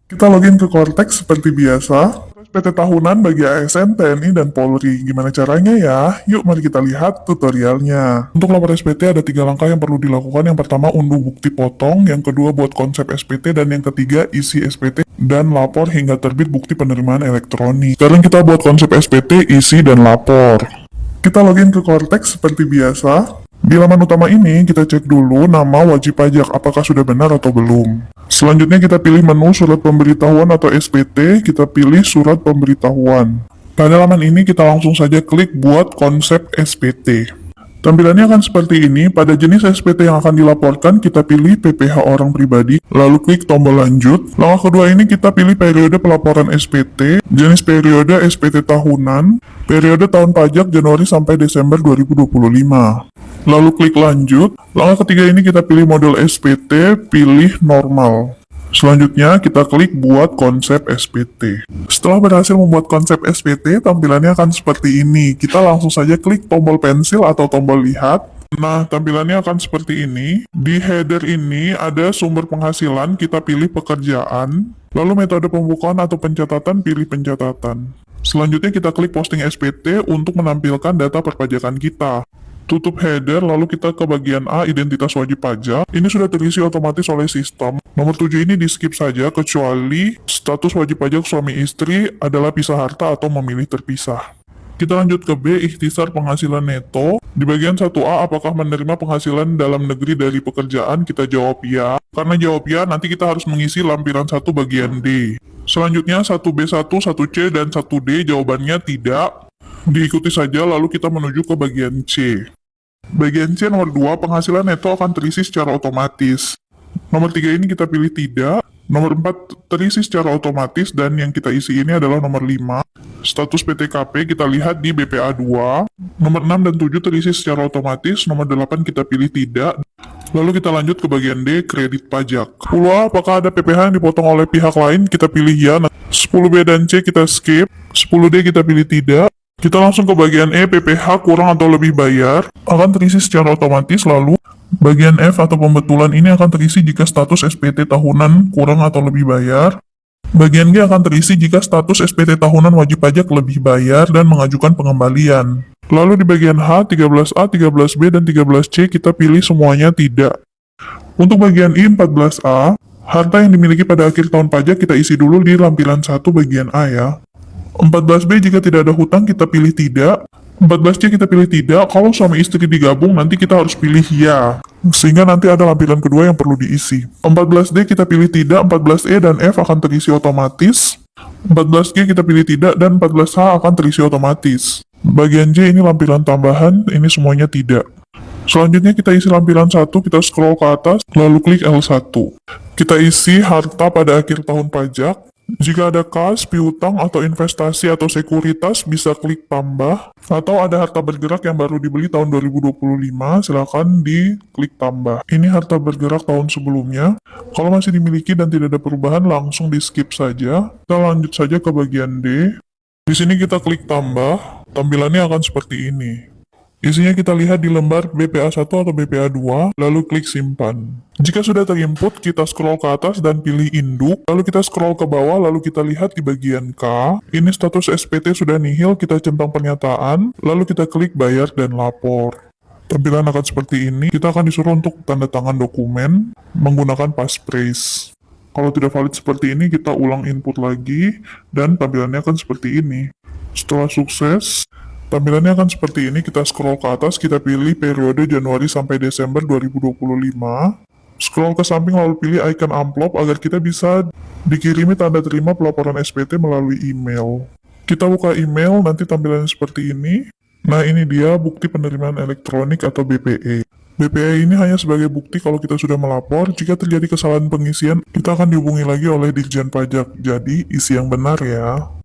Kita login ke Cortex seperti biasa. SPT tahunan bagi ASN, TNI, dan Polri. Gimana caranya ya? Yuk mari kita lihat tutorialnya. Untuk lapor SPT ada 3 langkah yang perlu dilakukan. Yang pertama unduh bukti potong, yang kedua buat konsep SPT, dan yang ketiga isi SPT dan lapor hingga terbit bukti penerimaan elektronik. Sekarang kita buat konsep SPT, isi, dan lapor. Kita login ke Cortex seperti biasa. Di laman utama ini, kita cek dulu nama wajib pajak, apakah sudah benar atau belum. Selanjutnya kita pilih menu surat pemberitahuan atau SPT, kita pilih surat pemberitahuan. Pada laman ini kita langsung saja klik buat konsep SPT. Tampilannya akan seperti ini. Pada jenis SPT yang akan dilaporkan, kita pilih PPH orang pribadi, lalu klik tombol lanjut. Langkah kedua ini kita pilih periode pelaporan SPT, jenis periode SPT tahunan, periode tahun pajak Januari sampai Desember 2025. Lalu klik lanjut. Langkah ketiga ini kita pilih model SPT, pilih normal. Selanjutnya kita klik buat konsep SPT. Setelah berhasil membuat konsep SPT, tampilannya akan seperti ini. Kita langsung saja klik tombol pensil atau tombol lihat. Nah, tampilannya akan seperti ini. Di header ini ada sumber penghasilan, kita pilih pekerjaan. Lalu metode pembukaan atau pencatatan, pilih pencatatan. Selanjutnya kita klik posting SPT untuk menampilkan data perpajakan kita. Tutup header, lalu kita ke bagian A, identitas wajib pajak. Ini sudah terisi otomatis oleh sistem. Nomor 7 ini di skip saja, kecuali status wajib pajak suami istri adalah pisah harta atau memilih terpisah. Kita lanjut ke B, ikhtisar penghasilan neto. Di bagian 1A, apakah menerima penghasilan dalam negeri dari pekerjaan? Kita jawab ya. Karena jawab ya, nanti kita harus mengisi lampiran 1 bagian D. Selanjutnya 1B1, 1C, dan 1D jawabannya tidak. Diikuti saja, lalu kita menuju ke bagian C. Bagian C nomor 2, penghasilan neto akan terisi secara otomatis. Nomor 3 ini kita pilih tidak. Nomor 4 terisi secara otomatis, dan yang kita isi ini adalah nomor 5. Status PTKP kita lihat di BPA 2. Nomor 6 dan 7 terisi secara otomatis. Nomor 8 kita pilih tidak. Lalu kita lanjut ke bagian D, kredit pajak. 10A, apakah ada PPh yang dipotong oleh pihak lain? Kita pilih ya. 10B dan C kita skip. 10D kita pilih tidak. Kita langsung ke bagian E, PPh kurang atau lebih bayar, akan terisi secara otomatis. Lalu, bagian F atau pembetulan ini akan terisi jika status SPT tahunan kurang atau lebih bayar. Bagian G akan terisi jika status SPT tahunan wajib pajak lebih bayar dan mengajukan pengembalian. Lalu di bagian H, 13A, 13B, dan 13C kita pilih semuanya tidak. Untuk bagian I, 14A, harta yang dimiliki pada akhir tahun pajak kita isi dulu di lampiran 1 bagian A ya. 14B jika tidak ada hutang kita pilih tidak. 14C kita pilih tidak. Kalau suami istri digabung nanti kita harus pilih ya, sehingga nanti ada lampiran kedua yang perlu diisi. 14D kita pilih tidak. 14E dan F akan terisi otomatis. 14G kita pilih tidak, dan 14H akan terisi otomatis. Bagian J ini lampiran tambahan, ini semuanya tidak. Selanjutnya kita isi lampiran 1, kita scroll ke atas, lalu klik L1. Kita isi harta pada akhir tahun pajak. Jika ada kas, piutang, atau investasi atau sekuritas, bisa klik tambah. Atau ada harta bergerak yang baru dibeli tahun 2025, silakan diklik tambah. Ini harta bergerak tahun sebelumnya. Kalau masih dimiliki dan tidak ada perubahan, langsung di skip saja. Kita lanjut saja ke bagian D. Di sini kita klik tambah, tampilannya akan seperti ini. Isinya kita lihat di lembar BPA1 atau BPA2, lalu klik simpan. Jika sudah terinput, kita scroll ke atas dan pilih induk, lalu kita scroll ke bawah, lalu kita lihat di bagian K. Ini status SPT sudah nihil, kita centang pernyataan, lalu kita klik bayar dan lapor. Tampilan akan seperti ini, kita akan disuruh untuk tanda tangan dokumen menggunakan passphrase. Kalau tidak valid seperti ini, kita ulang input lagi, dan tampilannya akan seperti ini. Setelah sukses, tampilannya akan seperti ini. Kita scroll ke atas, kita pilih periode Januari sampai Desember 2025. Scroll ke samping lalu pilih icon amplop agar kita bisa dikirimi tanda terima pelaporan SPT melalui email. Kita buka email, nanti tampilannya seperti ini. Nah, ini dia bukti penerimaan elektronik atau BPE. BPE ini hanya sebagai bukti kalau kita sudah melapor. Jika terjadi kesalahan pengisian, kita akan dihubungi lagi oleh Ditjen Pajak. Jadi, isi yang benar ya.